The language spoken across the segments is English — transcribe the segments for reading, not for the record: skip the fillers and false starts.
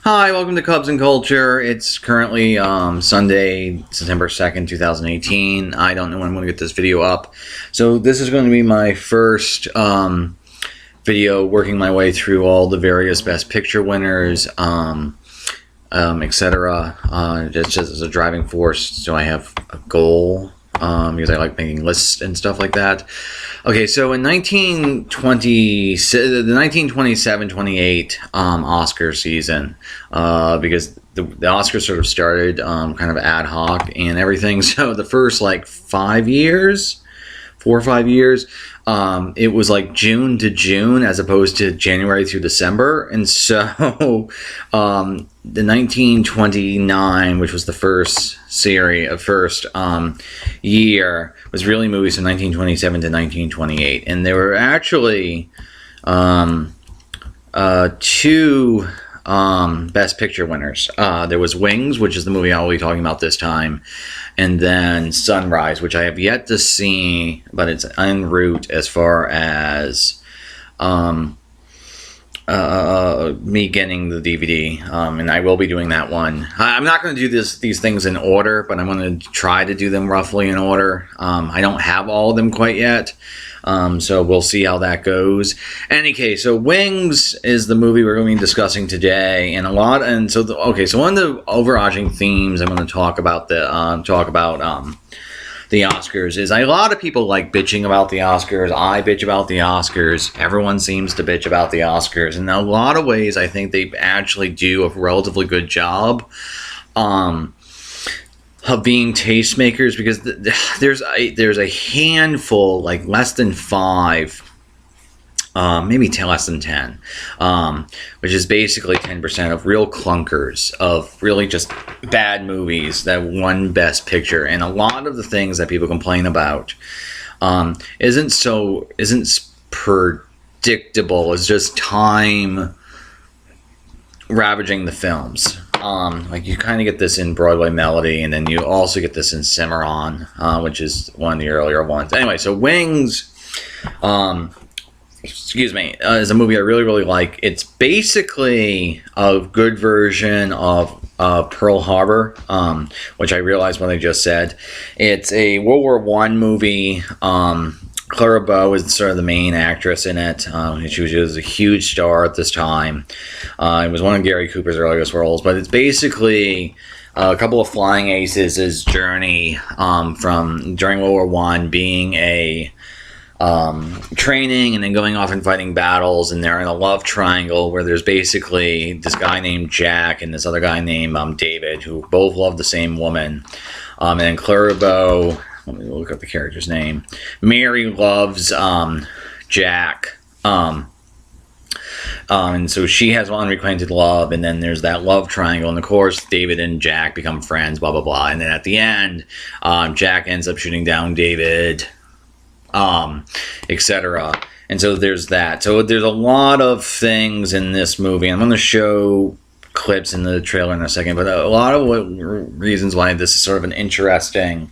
Hi, welcome to Cubs and Culture. It's currently Sunday, September 2nd, 2018. I don't know when I'm going to get this video up. So this is going to be my first video working my way through all the various Best Picture winners, etc. Just as a driving force, so I have a goal. Because I like making lists and stuff like that. Okay, so in the 1927-28 Oscar season, because the Oscars sort of started kind of ad hoc and everything. So the first like 5 years, 4 or 5 years, it was like June to June as opposed to January through December. And so the 1929, which was the first year, was really movies from 1927 to 1928. And there were actually two Best Picture winners. There was Wings, which is the movie I'll be talking about this time, and then Sunrise, which I have yet to see, but it's en route as far as me getting the DVD, and I will be doing that one. I'm not going to do these things in order, but I'm going to try to do them roughly in order. I don't have all of them quite yet, so we'll see how that goes. Any case, so Wings is the movie we're going to be discussing today, and so one of the overarching themes I'm going to talk about the Oscars is a lot of people like bitching about the Oscars. I bitch about the Oscars. Everyone seems to bitch about the Oscars. And in a lot of ways, I think they actually do a relatively good job of being tastemakers, because there's a handful, like less than 5, maybe less than 10, which is basically 10% of real clunkers, of really just bad movies that won Best Picture. And a lot of the things that people complain about isn't predictable. It's just time ravaging the films. Like you kind of get this in Broadway Melody, and then you also get this in Cimarron, which is one of the earlier ones. Anyway, so Wings, is a movie I really, really like. It's basically a good version of Pearl Harbor, which I realized what I just said. It's a World War I movie. Clara Bow is sort of the main actress in it. She was a huge star at this time. It was one of Gary Cooper's earliest roles, but it's basically a couple of flying aces' journey from during World War I, being a training and then going off and fighting battles, and they're in a love triangle where there's basically this guy named Jack and this other guy named David, who both love the same woman. And then Clara Bow, let me look up the character's name. Mary loves Jack. And so she has unrequited love, and then there's that love triangle, and of course David and Jack become friends, blah blah blah. And then at the end, Jack ends up shooting down David, etc. And so there's that. So there's a lot of things in this movie. I'm going to show clips in the trailer in a second, but a lot of reasons why this is sort of an interesting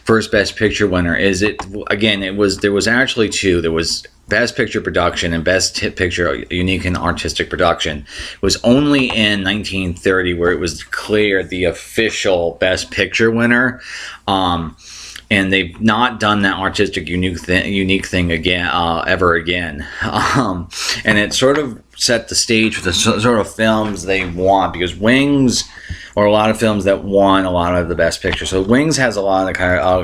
first Best Picture winner is there was actually two. There was Best Picture Production and Best Picture Unique and Artistic Production. It was only in 1930 where it was declared the official Best Picture winner. And they've not done that artistic unique thing again ever again. And it sort of set the stage for the sort of films they want, because Wings, or a lot of films that won a lot of the Best Picture. So Wings has a lot of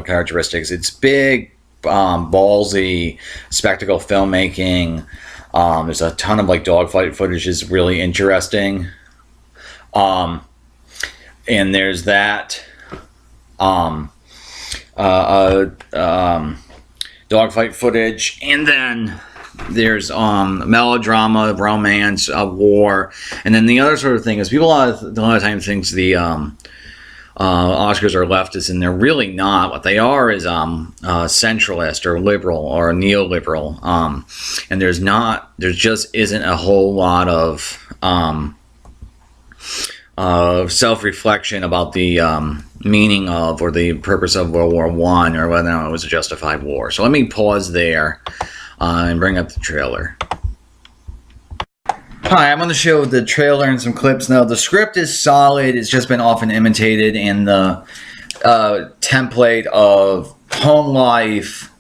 characteristics. It's big, ballsy, spectacle filmmaking. There's a ton of like dogfight footage is really interesting. And there's that. Dogfight footage, and then there's melodrama, romance, war, and then the other sort of thing is people a lot of times thinks the Oscars are leftist, and they're really not. What they are is centralist or liberal or neoliberal, and there just isn't a whole lot of self-reflection about the meaning of or the purpose of World War I, or whether or not it was a justified war. So let me pause there and bring up the trailer. Hi, I'm going to show the trailer and some clips now. The script is solid. It's just been often imitated in the template of home life.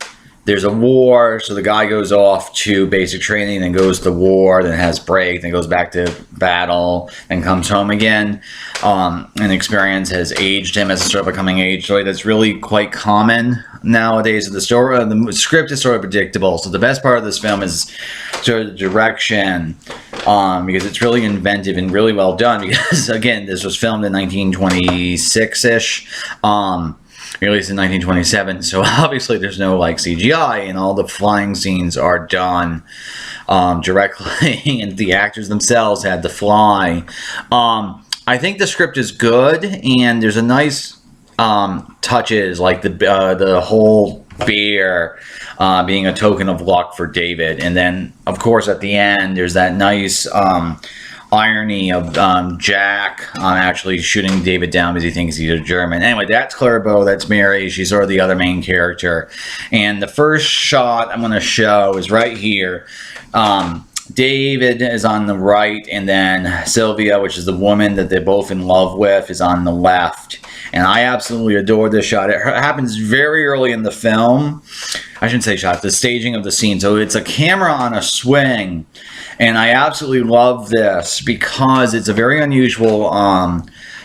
There's a war, so the guy goes off to basic training, then goes to war, then has break, then goes back to battle, and comes home again. And experience has aged him as a sort of a coming age story. That's really quite common nowadays. The story, the script is sort of predictable. So the best part of this film is sort of the direction, because it's really inventive and really well done. Because again, this was filmed in 1926-ish. Released in 1927, so obviously there's no like CGI, and all the flying scenes are done directly, and the actors themselves had to fly. I think the script is good, and there's a nice touches like the whole bear being a token of luck for David, and then of course at the end there's that nice irony of Jack actually shooting David down because he thinks he's a German. Anyway, that's Clara Bow, that's Mary. She's sort of the other main character. And the first shot I'm going to show is right here. David is on the right, and then Sylvia, which is the woman that they're both in love with, is on the left. And I absolutely adore this shot. It happens very early in the film. I shouldn't say shot, the staging of the scene. So it's a camera on a swing. And I absolutely love this because it's a very unusual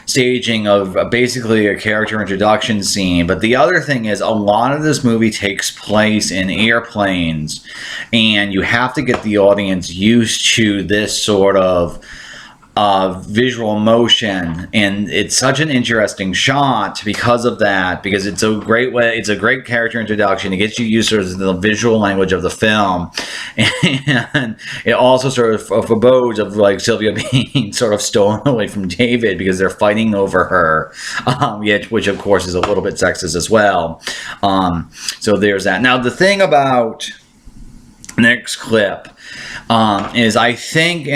staging of basically a character introduction scene. But the other thing is, a lot of this movie takes place in airplanes, and you have to get the audience used to this sort of visual motion, and it's such an interesting shot because of that, because it's a great way, it's a great character introduction. It gets you used to the visual language of the film, and it also sort of forebodes of like Sylvia being sort of stolen away from David because they're fighting over her, which of course is a little bit sexist as well. So there's that. Now the thing about next clip is, I think,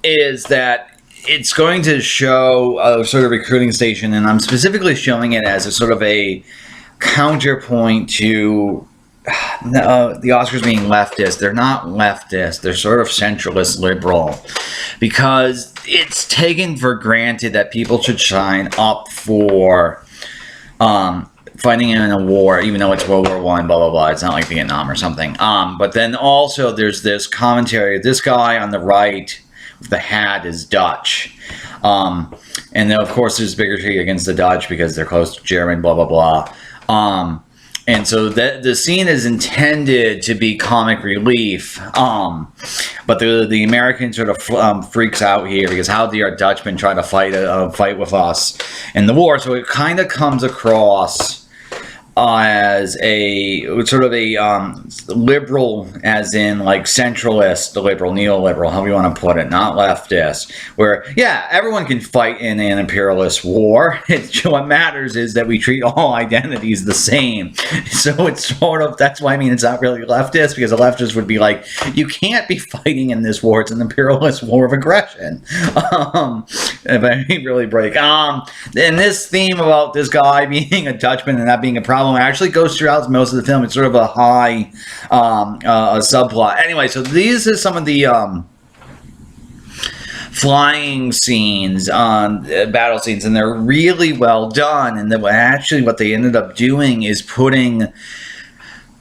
is that it's going to show a sort of recruiting station, and I'm specifically showing it as a sort of a counterpoint to the Oscars being leftist. They're not leftist, they're sort of centralist liberal, because it's taken for granted that people should sign up for fighting in a war, even though it's World War I, blah, blah, blah. It's not like Vietnam or something. But then also there's this commentary. This guy on the right with the hat is Dutch. And then, of course, there's bigotry against the Dutch because they're close to German, blah, blah, blah. And so the scene is intended to be comic relief. But the American sort of freaks out here because how dare Dutchmen try to fight with us in the war? So it kind of comes across as a sort of a liberal, as in like centralist, liberal, neoliberal, however you want to put it, not leftist, where, yeah, everyone can fight in an imperialist war. What matters is that we treat all identities the same. So it's sort of, that's why I mean it's not really leftist, because a leftist would be like, you can't be fighting in this war. It's an imperialist war of aggression. If I really break. And this theme about this guy being a Dutchman and that being a problem actually goes throughout most of the film. It's sort of a high subplot. Anyway, so these are some of the flying scenes, battle scenes, and they're really well done. And then actually what they ended up doing is putting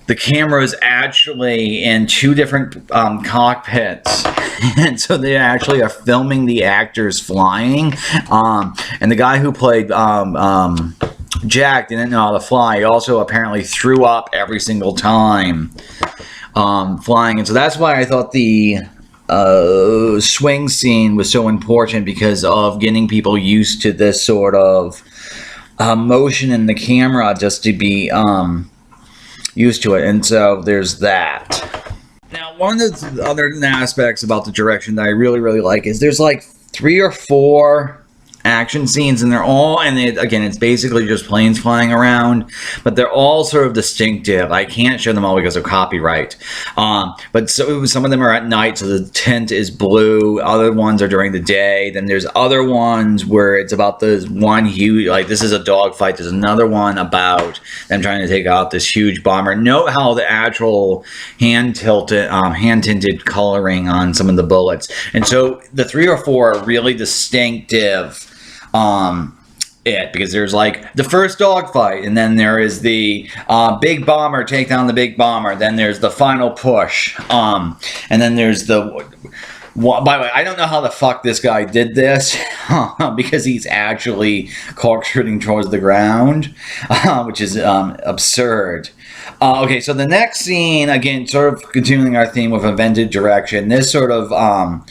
the cameras actually in two different cockpits. And so they actually are filming the actors flying. And the guy who played Jack didn't know how to fly. He also apparently threw up every single time flying. And so that's why I thought the swing scene was so important, because of getting people used to this sort of motion in the camera, just to be used to it. And so there's that. Now, one of the other aspects about the direction that I really, really like is there's like 3 or 4 action scenes, and they're all, and again, it's basically just planes flying around, but they're all sort of distinctive. I can't show them all because of copyright, but so some of them are at night, so the tint is blue. Other ones are during the day. Then there's other ones where it's about this one huge, like this is a dogfight. There's another one about them trying to take out this huge bomber. Note how the actual hand tinted coloring on some of the bullets, and so the 3 or 4 are really distinctive. Because there's like the first dogfight, and then there is the big bomber take down the big bomber, then there's the final push, and then there's the by the way, I don't know how the fuck this guy did this because he's actually corkscrewing towards the ground, which is absurd. Okay, so the next scene, again, sort of continuing our theme with invented direction, this sort of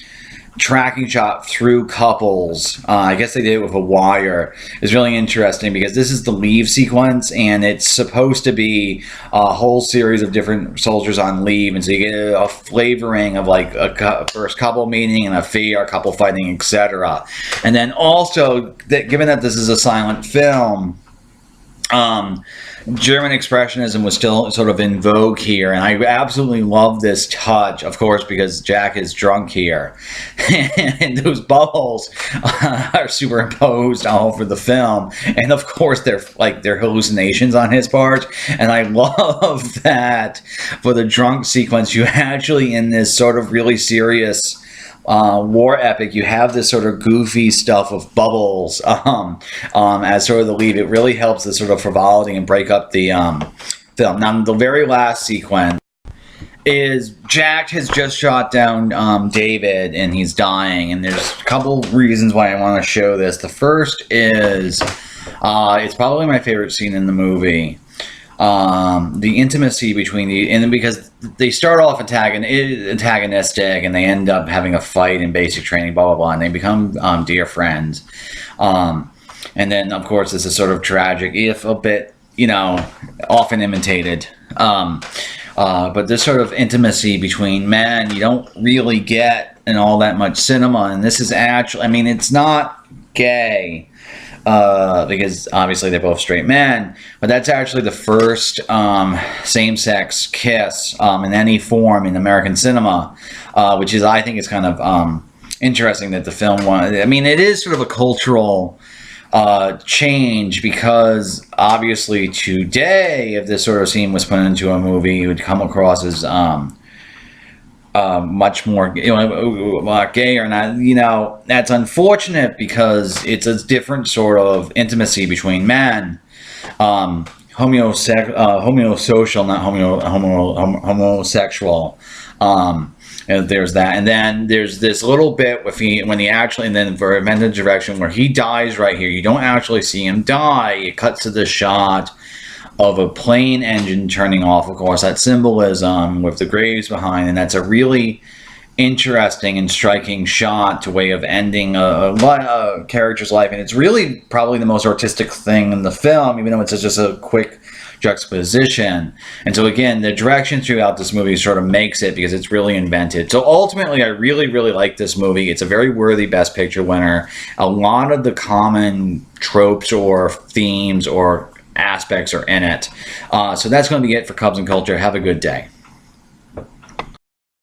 tracking shot through couples, I guess they did it with a wire, is really interesting because this is the leave sequence, and it's supposed to be a whole series of different soldiers on leave, and so you get a flavoring of like a first couple meeting and a fear, a couple fighting, etc. And then also, given that this is a silent film, German Expressionism was still sort of in vogue here, and I absolutely love this touch, of course, because Jack is drunk here, and those bubbles are superimposed all over the film, and of course they're hallucinations on his part, and I love that for the drunk sequence, you actually, in this sort of really serious war epic, you have this sort of goofy stuff of bubbles as sort of the lead. It really helps the sort of frivolity and break up the film. Now, the very last sequence is Jack has just shot down David, and he's dying, and there's a couple reasons why I want to show this. The first is it's probably my favorite scene in the movie. The intimacy between because they start off antagonistic, and they end up having a fight in basic training, blah blah blah, and they become dear friends. And then of course this is sort of tragic, if a bit, often imitated. But this sort of intimacy between men you don't really get in all that much cinema, and this is actually, I mean, it's not gay. Because obviously they're both straight men, but that's actually the first same-sex kiss in any form in American cinema, which is, I think, is kind of interesting that the film wanted. I mean, it is sort of a cultural change, because obviously today, if this sort of scene was put into a movie, it would come across as much more gay or not. That's unfortunate because it's a different sort of intimacy between men. Homosocial, not homosexual. And there's that, and then there's this little bit and then for invented direction where he dies right here. You don't actually see him die. It cuts to the shot of a plane engine turning off, of course, that symbolism with the graves behind, and that's a really interesting and striking shot to way of ending a character's life, and it's really probably the most artistic thing in the film, even though it's just a quick juxtaposition. And so again, the direction throughout this movie sort of makes it, because it's really invented. So ultimately, I really, really like this movie. It's a very worthy Best Picture winner. A lot of the common tropes or themes or aspects are in it. So that's going to be it for Cubs and Culture. Have a good day.